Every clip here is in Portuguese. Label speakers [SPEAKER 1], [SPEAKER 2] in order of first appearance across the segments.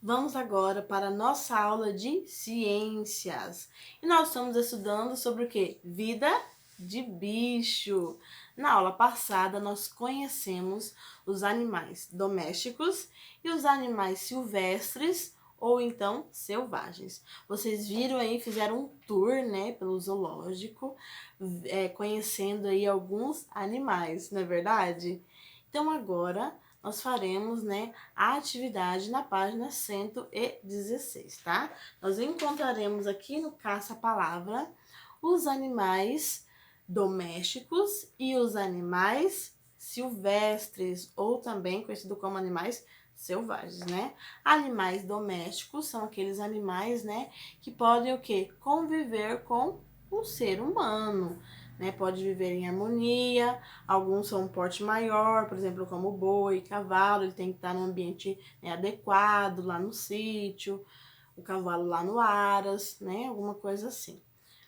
[SPEAKER 1] Vamos agora para a nossa aula de ciências. E nós estamos estudando sobre o que? Vida de bicho. Na aula passada, nós conhecemos os animais domésticos e os animais silvestres ou então selvagens. Vocês viram aí, fizeram um tour, né, pelo zoológico, conhecendo aí alguns animais, não é verdade? Então agora nós faremos, né, a atividade na página 116, tá? Nós encontraremos aqui no caça-palavra os animais domésticos e os animais silvestres, ou também conhecido como animais selvagens, né? Animais domésticos são aqueles animais, né, que podem o quê? Conviver com o ser humano, né? Pode viver em harmonia. Alguns são um porte maior, por exemplo, como o boi, cavalo, ele tem que estar no ambiente, né, adequado, lá no sítio, o cavalo lá no aras, né? Alguma coisa assim.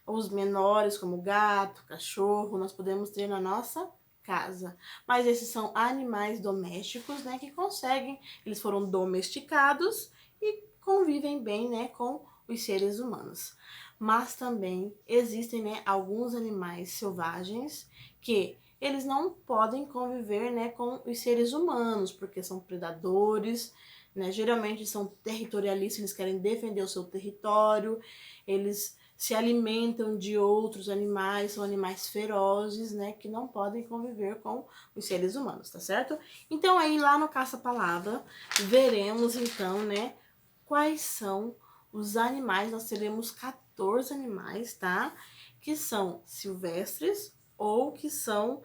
[SPEAKER 1] Os menores, como gato, cachorro, nós podemos ter na nossa casa. Mas esses são animais domésticos, né, que conseguem, eles foram domesticados e convivem bem, né, com os seres humanos. Mas também existem, né, alguns animais selvagens que eles não podem conviver, né, com os seres humanos, porque são predadores, né, geralmente são territorialistas, eles querem defender o seu território, eles se alimentam de outros animais, são animais ferozes, né, que não podem conviver com os seres humanos, tá certo? Então aí lá no caça-palavra veremos então, né, quais são os animais. Nós teremos 14 animais, tá? Que são silvestres ou que são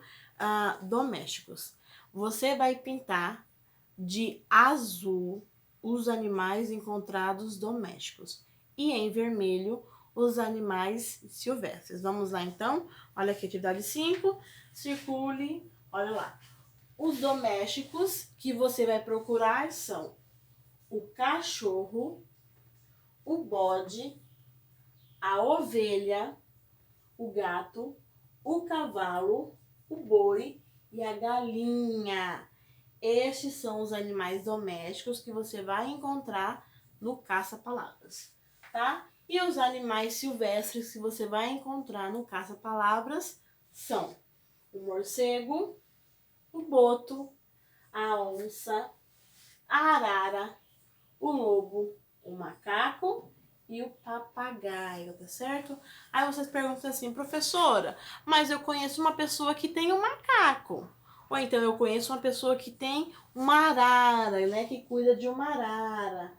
[SPEAKER 1] domésticos. Você vai pintar de azul os animais encontrados domésticos e em vermelho os animais silvestres. Vamos lá então? Olha aqui, atividade 5. Circule, olha lá. Os domésticos que você vai procurar são o cachorro, o bode, a ovelha, o gato, o cavalo, o boi e a galinha. Estes são os animais domésticos que você vai encontrar no caça-palavras, tá? E os animais silvestres que você vai encontrar no caça-palavras são o morcego, o boto, a onça, a arara, o lobo, o macaco e o papagaio, tá certo? Aí vocês perguntam assim, professora, mas eu conheço uma pessoa que tem um macaco. Ou então eu conheço uma pessoa que tem uma arara, né, que cuida de uma arara.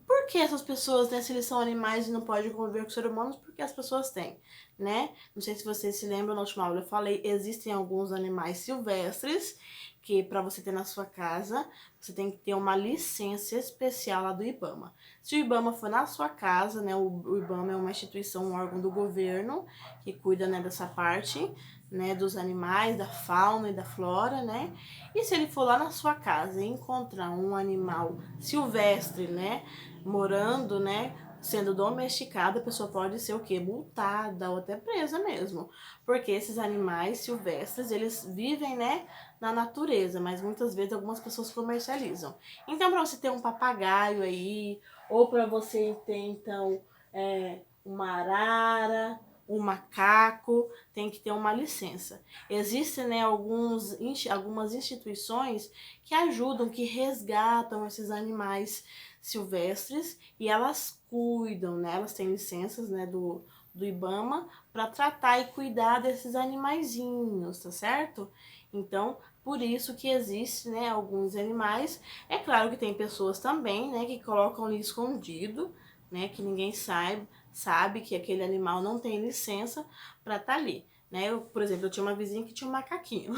[SPEAKER 1] Por que essas pessoas, né, se eles são animais e não podem conviver com seres humanos, porque as pessoas têm, né? Não sei se vocês se lembram, na última aula eu falei, existem alguns animais silvestres que para você ter na sua casa, você tem que ter uma licença especial lá do IBAMA. Se o IBAMA for na sua casa, né, o IBAMA é uma instituição, um órgão do governo que cuida, né, dessa parte, né, dos animais, da fauna e da flora, né? E se ele for lá na sua casa e encontrar um animal silvestre, né, morando, né, sendo domesticada, a pessoa pode ser o quê? Multada ou até presa mesmo. Porque esses animais silvestres, eles vivem, né, na natureza, mas muitas vezes algumas pessoas comercializam. Então, para você ter um papagaio aí, ou para você ter, então, uma arara, um macaco, tem que ter uma licença. Existem, né, algumas instituições que ajudam, que resgatam esses animais silvestres e elas cuidam, né? Elas têm licenças, né, do IBAMA para tratar e cuidar desses animaizinhos, tá certo? Então, por isso que existe, né, alguns animais. É claro que tem pessoas também, né, que colocam ali escondido, né, que ninguém sabe que aquele animal não tem licença para estar ali. Né? Eu, por exemplo, eu tinha uma vizinha que tinha um macaquinho.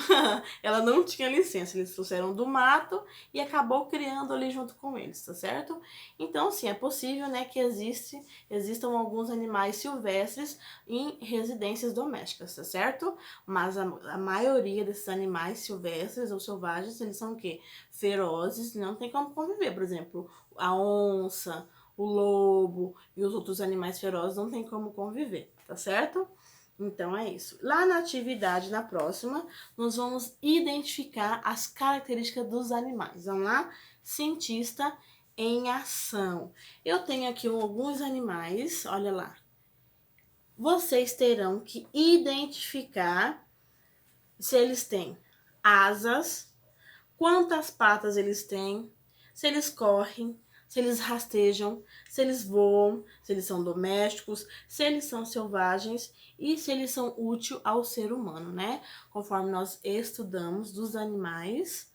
[SPEAKER 1] Ela não tinha licença, eles trouxeram do mato e acabou criando ali junto com eles, tá certo? Então, sim, é possível, né, que existam alguns animais silvestres em residências domésticas, tá certo? Mas a maioria desses animais silvestres ou selvagens, eles são o quê? Ferozes, não tem como conviver. Por exemplo, a onça, o lobo e os outros animais ferozes não tem como conviver, tá certo? Então é isso. Lá na atividade, na próxima, nós vamos identificar as características dos animais. Vamos lá? Cientista em ação. Eu tenho aqui alguns animais, olha lá. Vocês terão que identificar se eles têm asas, quantas patas eles têm, se eles correm, se eles rastejam, se eles voam, se eles são domésticos, se eles são selvagens e se eles são úteis ao ser humano, né? Conforme nós estudamos dos animais,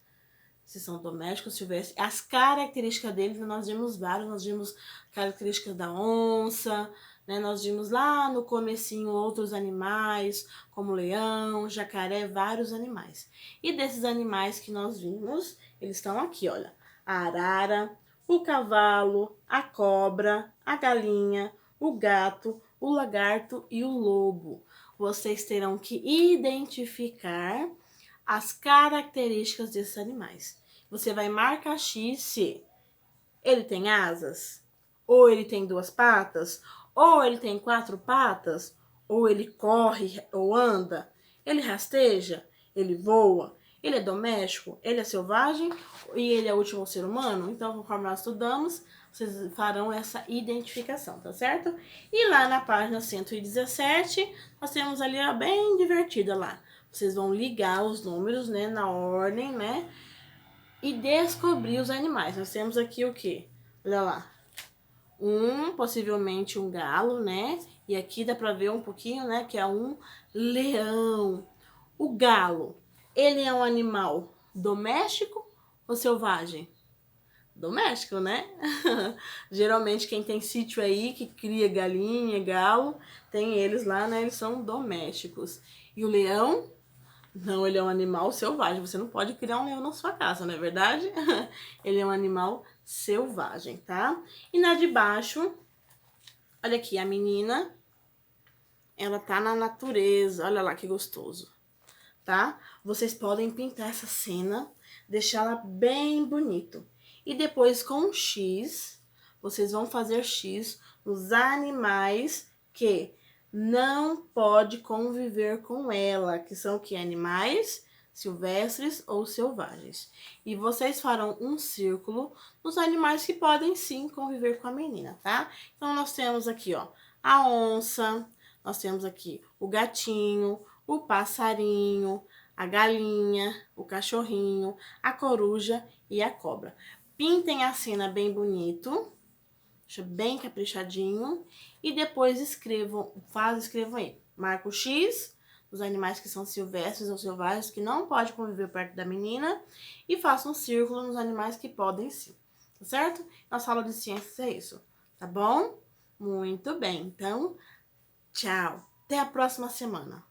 [SPEAKER 1] se são domésticos, silvestres, as características deles, nós vimos vários, nós vimos características da onça, né? Nós vimos lá no comecinho outros animais, como leão, jacaré, vários animais. E desses animais que nós vimos, eles estão aqui, olha, a arara, o cavalo, a cobra, a galinha, o gato, o lagarto e o lobo. Vocês terão que identificar as características desses animais. Você vai marcar X se ele tem asas, ou ele tem duas patas, ou ele tem quatro patas, ou ele corre ou anda, ele rasteja, ele voa, ele é doméstico, ele é selvagem e ele é útil ao ser humano. Então, conforme nós estudamos, vocês farão essa identificação, tá certo? E lá na página 117, nós temos ali, ó, bem divertida lá. Vocês vão ligar os números, né, na ordem, né? E descobrir os animais. Nós temos aqui o quê? Olha lá. Possivelmente um galo, né? E aqui dá pra ver um pouquinho, né? Que é um leão. O galo, ele é um animal doméstico ou selvagem? Doméstico, né? Geralmente quem tem sítio aí, que cria galinha, galo, tem eles lá, né? Eles são domésticos. E o leão? Não, ele é um animal selvagem. Você não pode criar um leão na sua casa, não é verdade? Ele é um animal selvagem, tá? E na de baixo, olha aqui, a menina, ela tá na natureza. Olha lá que gostoso, tá? Vocês podem pintar essa cena, deixá-la bem bonito. E depois com o X, vocês vão fazer X nos animais que não pode conviver com ela, que são que animais silvestres ou selvagens. E vocês farão um círculo nos animais que podem sim conviver com a menina, tá? Então nós temos aqui, ó, a onça, nós temos aqui o gatinho, o passarinho, a galinha, o cachorrinho, a coruja e a cobra. Pintem a cena bem bonito, deixa bem caprichadinho, e depois escrevam aí, marca o X, os animais que são silvestres ou selvagens, que não pode conviver perto da menina, e façam um círculo nos animais que podem sim, tá certo? Nossa aula de ciências é isso, tá bom? Muito bem, então, tchau, até a próxima semana.